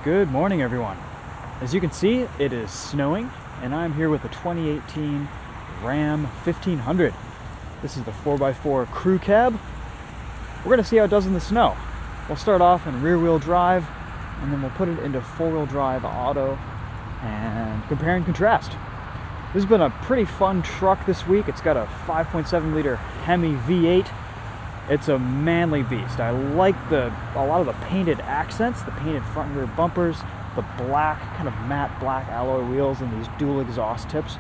Good morning, everyone. As you can see, it is snowing, and I'm here with the 2018 Ram 1500. This is the 4x4 crew cab. We're going to see how it does in the snow. We'll start off in rear-wheel drive, and then we'll put it into four-wheel drive auto and compare and contrast. This has been a pretty fun truck this week. It's got a 5.7 liter Hemi V8. It's a manly beast. I like a lot of the painted accents, the painted front and rear bumpers, the black, kind of matte black alloy wheels, and these dual exhaust tips.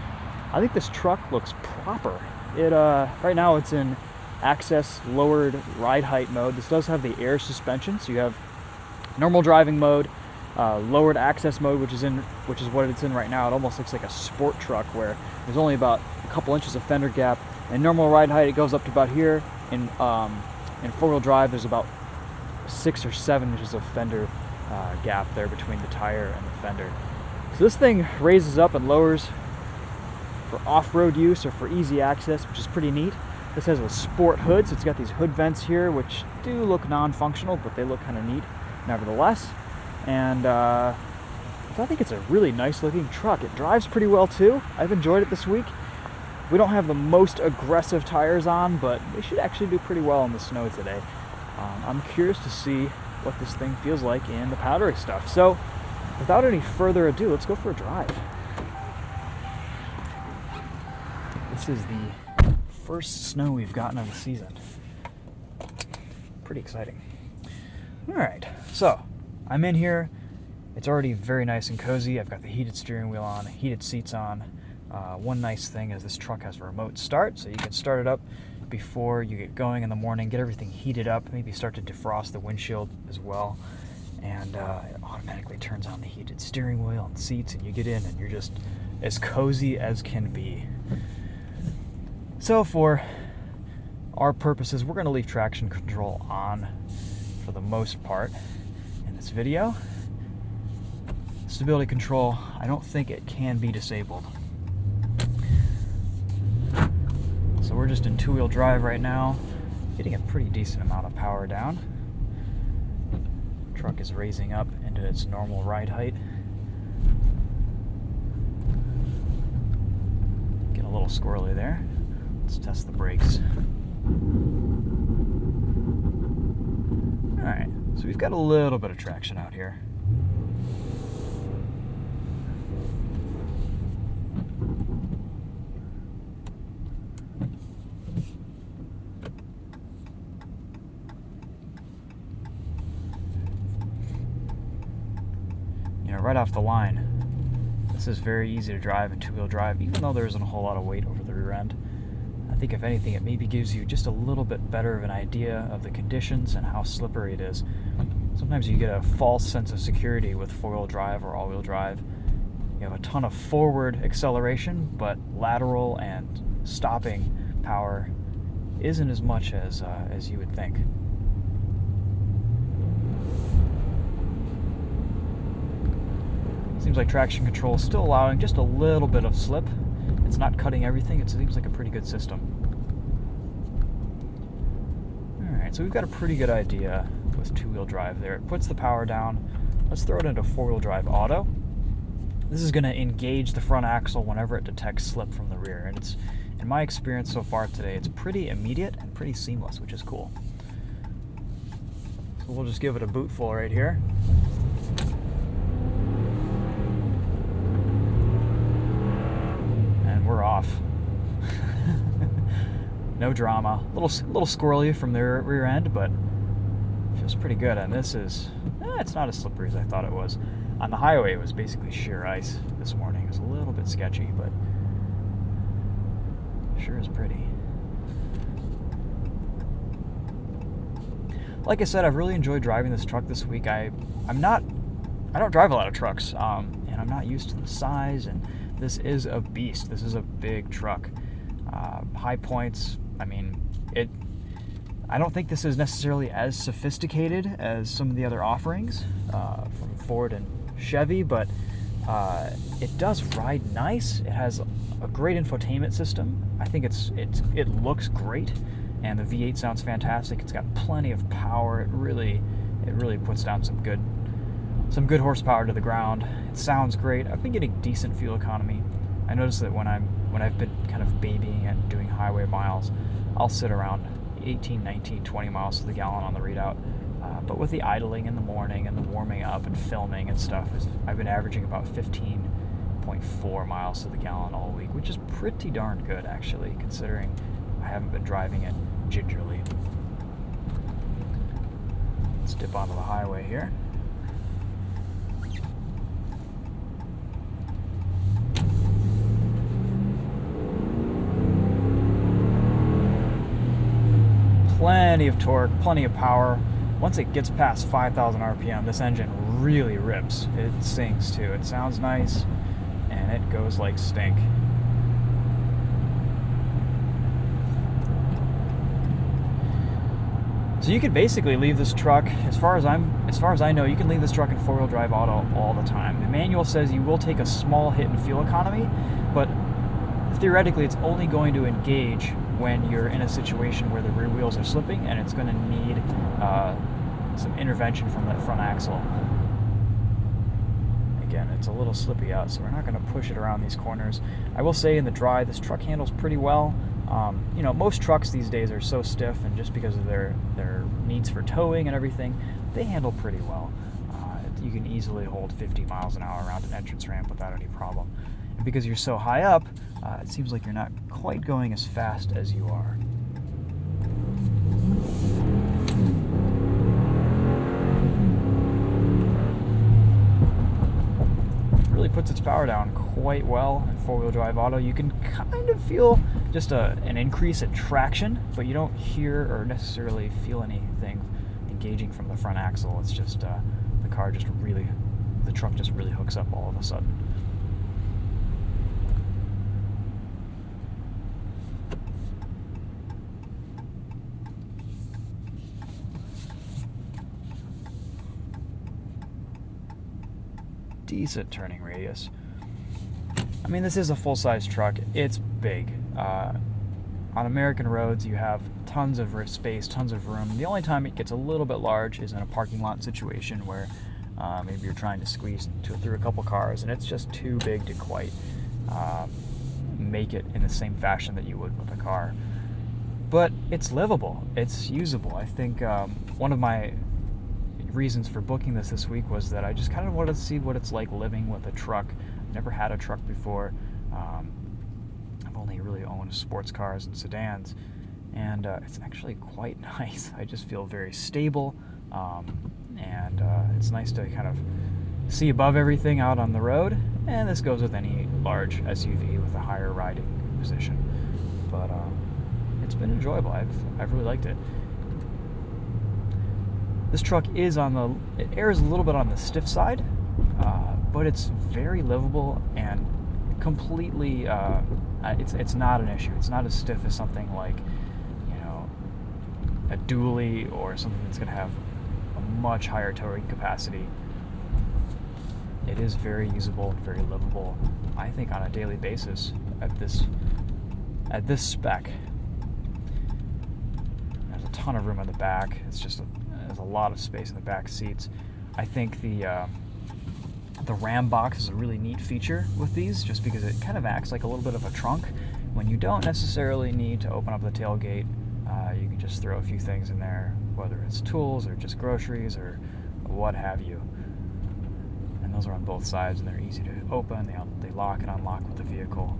I think this truck looks proper. Right now it's in access lowered ride height mode. This does have the air suspension, so you have normal driving mode, lowered access mode, which is what it's in right now. It almost looks like a sport truck where there's only about a couple inches of fender gap. And normal ride height, it goes up to about here. In four-wheel drive, there's about 6 or 7 inches of fender gap there between the tire and the fender. So this thing raises up and lowers for off-road use or for easy access, which is pretty neat. This has a sport hood, so it's got these hood vents here, which do look non-functional, but they look kind of neat nevertheless. And I think it's a really nice-looking truck. It drives pretty well too. I've enjoyed it this week. We don't have the most aggressive tires on, but they should actually do pretty well in the snow today. I'm curious to see what this thing feels like in the powdery stuff. So, without any further ado, let's go for a drive. This is the first snow we've gotten of the season. Pretty exciting. Alright, so I'm in here. It's already very nice and cozy. I've got the heated steering wheel on, heated seats on. One nice thing is this truck has a remote start, so you can start it up before you get going in the morning, get everything heated up, maybe start to defrost the windshield as well, and it automatically turns on the heated steering wheel and seats, and you get in and you're just as cozy as can be. So for our purposes, we're going to leave traction control on for the most part in this video. Stability control, I don't think it can be disabled. So we're just in two-wheel drive right now, getting a pretty decent amount of power down. Truck is raising up into its normal ride height. Getting a little squirrely there. Let's test the brakes. Alright, so we've got a little bit of traction out here. Right off the line, this is very easy to drive in two-wheel drive, even though there isn't a whole lot of weight over the rear end. I think if anything, it maybe gives you just a little bit better of an idea of the conditions and how slippery it is. Sometimes you get a false sense of security with four-wheel drive or all-wheel drive. You have a ton of forward acceleration, but lateral and stopping power isn't as much as you would think. Seems like traction control is still allowing just a little bit of slip. It's not cutting everything. It seems like a pretty good system. Alright, so we've got a pretty good idea with two-wheel drive there. It puts the power down. Let's throw it into four-wheel drive auto. This is going to engage the front axle whenever it detects slip from the rear. And it's, in my experience so far today, it's pretty immediate and pretty seamless, which is cool. So we'll just give it a bootful right here. We're off. No drama. A little squirrely from the rear end, but feels pretty good. And this is, it's not as slippery as I thought it was. On the highway, it was basically sheer ice this morning. It was a little bit sketchy, but sure is pretty. Like I said, I've really enjoyed driving this truck this week. I don't drive a lot of trucks, and I'm not used to the size, and this is a beast. This is a big truck. High points. I mean, I don't think this is necessarily as sophisticated as some of the other offerings from Ford and Chevy, but it does ride nice. It has a great infotainment system. I think it looks great, and the V8 sounds fantastic. It's got plenty of power. It really puts down some good some good horsepower to the ground. It sounds great. I've been getting decent fuel economy. I noticed that when I've been kind of babying and doing highway miles, I'll sit around 18, 19, 20 miles to the gallon on the readout. But with the idling in the morning and the warming up and filming and stuff, I've been averaging about 15.4 miles to the gallon all week, which is pretty darn good, actually, considering I haven't been driving it gingerly. Let's dip onto the highway here. Plenty of torque, plenty of power. Once it gets past 5,000 RPM, this engine really rips. It sings too. It sounds nice, and it goes like stink. So you could basically leave this truck, as far as I know, you can leave this truck in four-wheel drive auto all the time. The manual says you will take a small hit in fuel economy, but theoretically it's only going to engage when you're in a situation where the rear wheels are slipping and it's going to need some intervention from that front axle. Again, it's a little slippy out, so we're not going to push it around these corners. I will say in the dry, this truck handles pretty well. Most trucks these days are so stiff, and just because of their needs for towing and everything, they handle pretty well. You can easily hold 50 miles an hour around an entrance ramp without any problem. And because you're so high up, it seems like you're not quite going as fast as you are. Really puts its power down quite well in four-wheel drive auto. You can kind of feel just an increase in traction, but you don't hear or necessarily feel anything engaging from the front axle. It's just the truck just really hooks up all of a sudden. Decent turning radius. I mean, this is a full-size truck. It's big. On American roads, you have tons of space, tons of room. The only time it gets a little bit large is in a parking lot situation where maybe you're trying to squeeze through a couple cars, and it's just too big to quite make it in the same fashion that you would with a car. But it's livable. It's usable. I think one of my reasons for booking this week was that I just kind of wanted to see what it's like living with a truck. I've never had a truck before. I've only really owned sports cars and sedans, and it's actually quite nice. I just feel very stable, and it's nice to kind of see above everything out on the road, and this goes with any large SUV with a higher riding position. But it's been enjoyable. I've really liked it. This truck it airs a little bit on the stiff side, but it's very livable and completely, it's not an issue. It's not as stiff as something like, a dually or something that's going to have a much higher towing capacity. It is very usable and very livable, I think, on a daily basis at this spec. There's a ton of room in the back. There's a lot of space in the back seats. I think the Ram box is a really neat feature with these, just because it kind of acts like a little bit of a trunk. When you don't necessarily need to open up the tailgate, you can just throw a few things in there, whether it's tools or just groceries or what have you. And those are on both sides, and they're easy to open. They lock and unlock with the vehicle.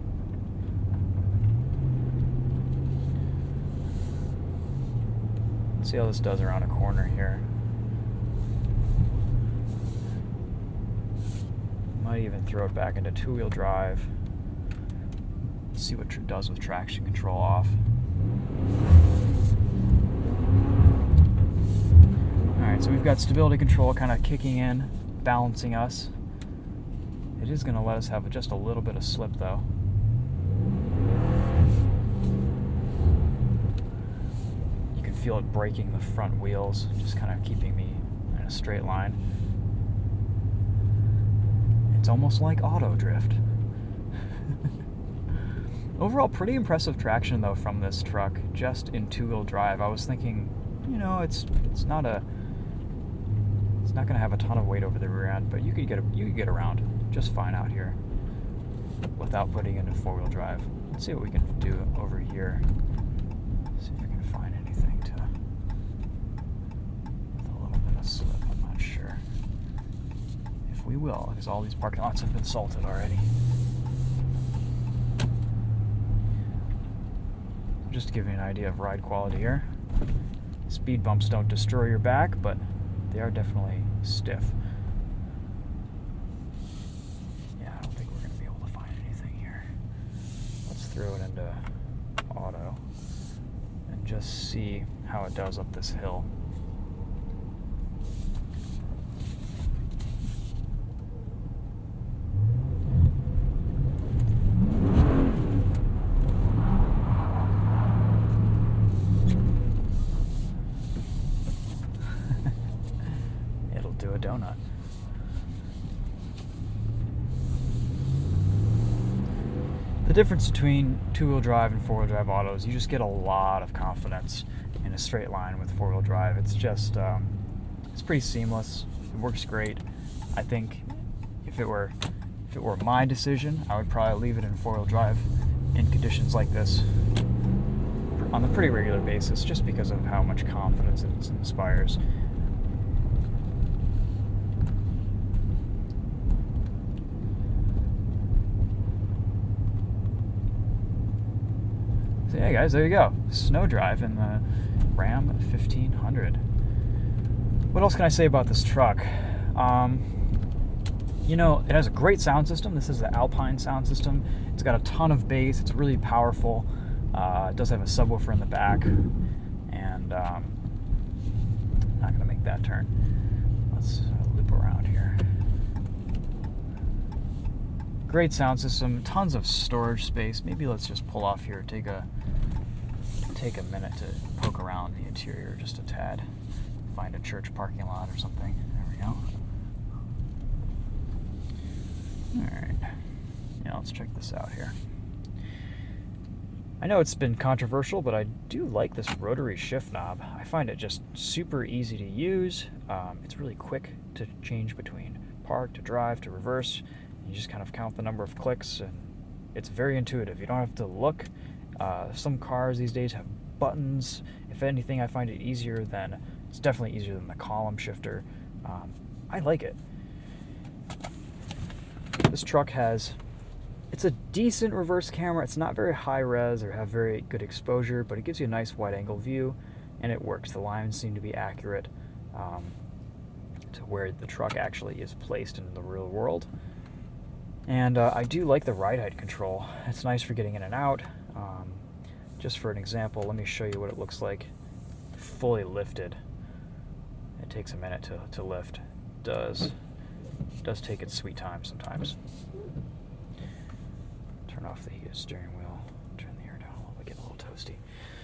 Let's see how this does around a corner here. Might even throw it back into two-wheel drive. See what it does with traction control off. Alright, so we've got stability control kind of kicking in, balancing us. It is going to let us have just a little bit of slip though. You can feel it braking the front wheels, just kind of keeping me in a straight line. It's almost like auto drift. Overall, pretty impressive traction though from this truck, just in two-wheel drive. I was thinking, it's It's not going to have a ton of weight over the rear end, but you could get around just fine out here without putting it into four-wheel drive. Let's see what we can do over here. See if we can find anything to with a little bit of slip. I'm not sure if we will, because all these parking lots have been salted already. Just to give you an idea of ride quality here. Speed bumps don't destroy your back, but they are definitely stiff. Yeah, I don't think we're going to be able to find anything here. Let's throw it into auto and just see how it does up this hill. Do a donut. The difference between two-wheel drive and four-wheel drive autos, you just get a lot of confidence in a straight line with four-wheel drive. It's just, it's pretty seamless. It works great. I think if it were my decision, I would probably leave it in four-wheel drive in conditions like this on a pretty regular basis, just because of how much confidence it inspires. So yeah, guys, there you go. Snow drive in the Ram 1500. What else can I say about this truck? You know, it has a great sound system. This is the Alpine sound system. It's got a ton of bass. It's really powerful. It does have a subwoofer in the back. And I'm not going to make that turn. Let's loop around here. Great sound system, tons of storage space. Maybe let's just pull off here, take a minute to poke around the interior just a tad. Find a church parking lot or something. There we go. Alright. Yeah, let's check this out here. I know it's been controversial, but I do like this rotary shift knob. I find it just super easy to use. It's really quick to change between park to drive to reverse. You just kind of count the number of clicks, and it's very intuitive. You don't have to look. Some cars these days have buttons. If anything, I find it easier than, it's definitely easier than the column shifter. I like it. This truck it's a decent reverse camera. It's not very high res or have very good exposure, but it gives you a nice wide angle view, and it works. The lines seem to be accurate to where the truck actually is placed in the real world. And I do like the ride height control. It's nice for getting in and out. Just for an example, let me show you what it looks like fully lifted. It takes a minute to lift. It does take its sweet time sometimes. Turn off the heated steering wheel. Turn the air down a little bit, get a little toasty.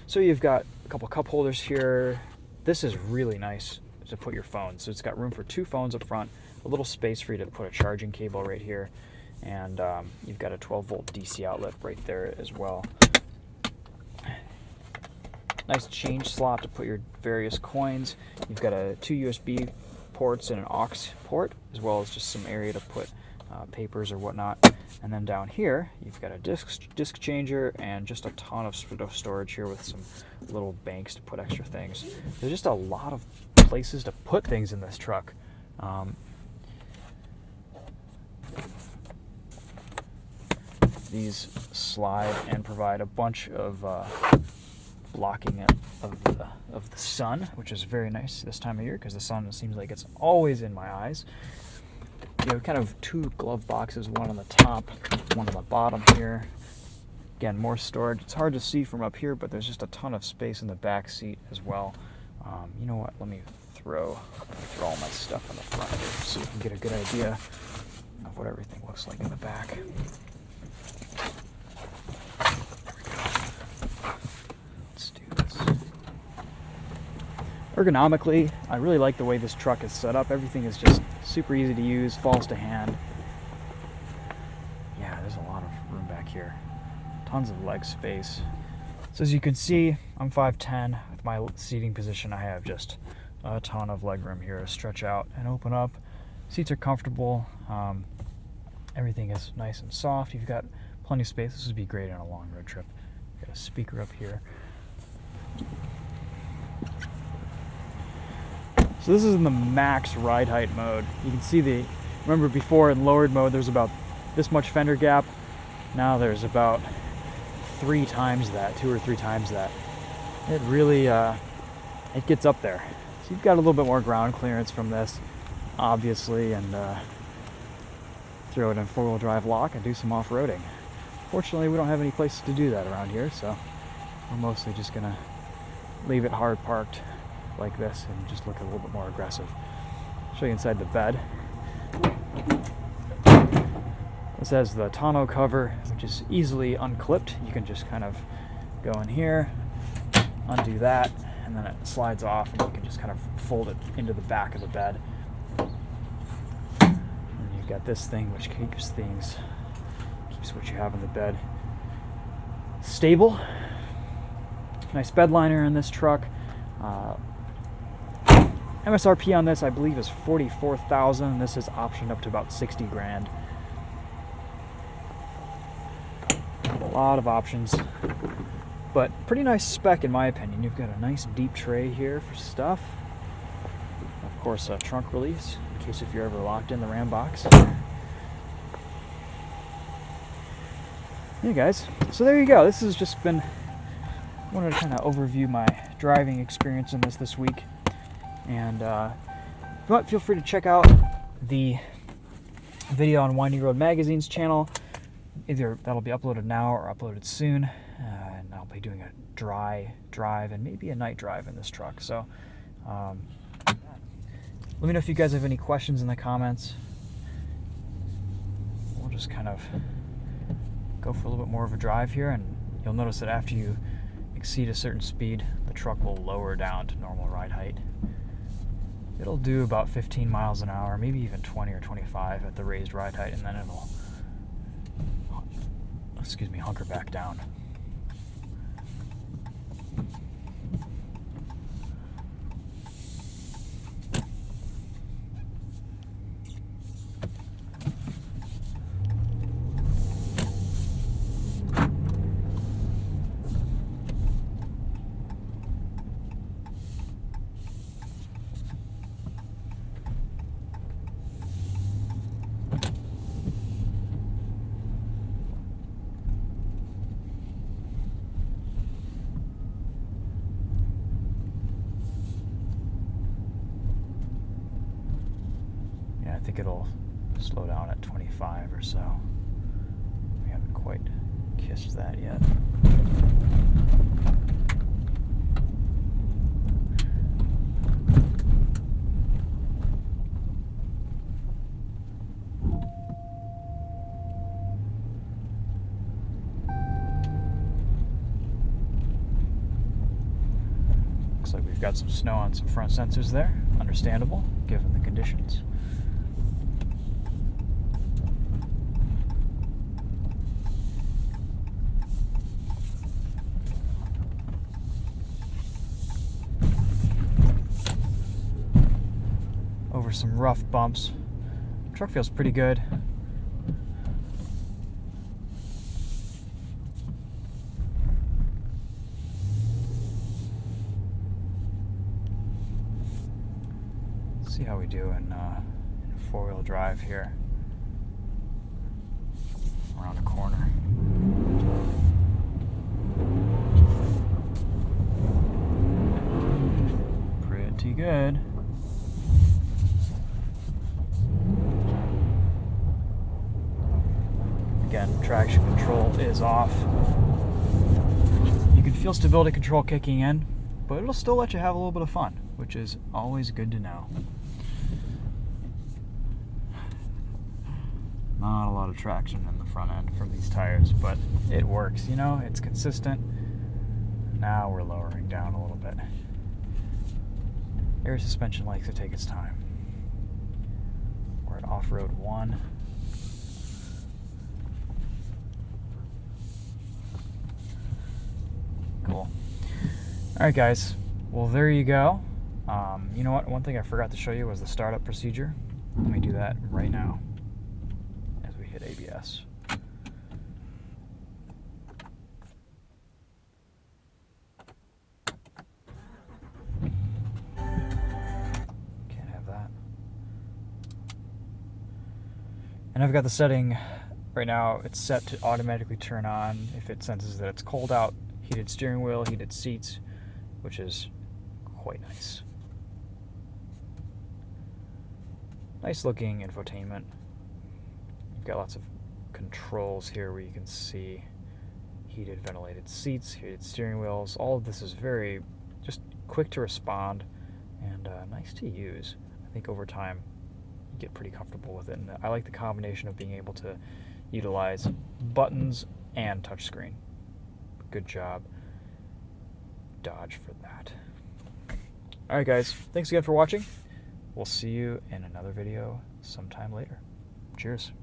So you've got a couple cup holders here. This is really nice to put your phone. So it's got room for two phones up front, a little space for you to put a charging cable right here. And you've got a 12-volt DC outlet right there as well. Nice change slot to put your various coins. You've got two USB ports and an aux port, as well as just some area to put papers or whatnot. And then down here, you've got a disc changer and just a ton of storage here with some little banks to put extra things. There's just a lot of places to put things in this truck. These slide and provide a bunch of blocking of the sun, which is very nice this time of year because the sun seems like it's always in my eyes. You have kind of two glove boxes, one on the top, one on the bottom here. Again, more storage. It's hard to see from up here, but there's just a ton of space in the back seat as well. You know what? Let me throw all my stuff in the front here so you can get a good idea of what everything looks like in the back. Let's do this. Ergonomically, I really like the way this truck is set up. Everything is just super easy to use, falls to hand. Yeah, there's a lot of room back here. Tons of leg space. So as you can see, I'm 5'10". With my seating position, I have just a ton of legroom here to stretch out and open up. Seats are comfortable. Everything is nice and soft. You've got plenty of space. This would be great on a long road trip. Got a speaker up here. So this is in the max ride height mode. You can see remember before in lowered mode there's about this much fender gap. Now there's about 3 times that, 2 or 3 times that. It really, it gets up there. So you've got a little bit more ground clearance from this, obviously, and throw it in 4-wheel drive lock and do some off-roading. Fortunately, we don't have any places to do that around here, so we're mostly just gonna leave it hard parked like this and just look a little bit more aggressive. I'll show you inside the bed. This has the tonneau cover, which is easily unclipped. You can just kind of go in here, undo that, and then it slides off, and you can just kind of fold it into the back of the bed. And you've got this thing which keeps what you have in the bed stable. Nice bedliner in this truck. MSRP on this, I believe, is $44,000. This is optioned up to about 60 grand. A lot of options, but pretty nice spec in my opinion. You've got a nice deep tray here for stuff. Of course, a trunk release in case if you're ever locked in the Ram box. Yeah, guys. So there you go. This has just been. I wanted to kind of overview my driving experience in this week. And if you want, feel free to check out the video on Winding Road Magazine's channel. Either that'll be uploaded now or uploaded soon. And I'll be doing a dry drive and maybe a night drive in this truck. So let me know if you guys have any questions in the comments. We'll just kind of go for a little bit more of a drive here, and you'll notice that after you exceed a certain speed, the truck will lower down to normal ride height. It'll do about 15 miles an hour, maybe even 20 or 25 at the raised ride height, and then it'll, hunker back down. I think it'll slow down at 25 or so. We haven't quite kissed that yet. Looks like we've got some snow on some front sensors there. Understandable, given the conditions. Over some rough bumps. Truck feels pretty good. Let's see how we do in 4-wheel drive here. Around the corner. Pretty good. Again, traction control is off. You can feel stability control kicking in, but it'll still let you have a little bit of fun, which is always good to know. Not a lot of traction in the front end from these tires, but it works, you know, it's consistent. Now we're lowering down a little bit. Air suspension likes to take its time. We're at off-road 1. Cool. Alright guys, well there you go. You know what? One thing I forgot to show you was the startup procedure. Let me do that right now as we hit ABS. Can't have that. And I've got the setting right now. It's set to automatically turn on if it senses that it's cold out. Heated steering wheel, heated seats, which is quite nice. Nice looking infotainment. You've got lots of controls here where you can see heated ventilated seats, heated steering wheels. All of this is very just quick to respond and nice to use. I think over time you get pretty comfortable with it. And I like the combination of being able to utilize buttons and touchscreen. Good job, Dodge, for that. All right, guys. Thanks again for watching. We'll see you in another video sometime later. Cheers.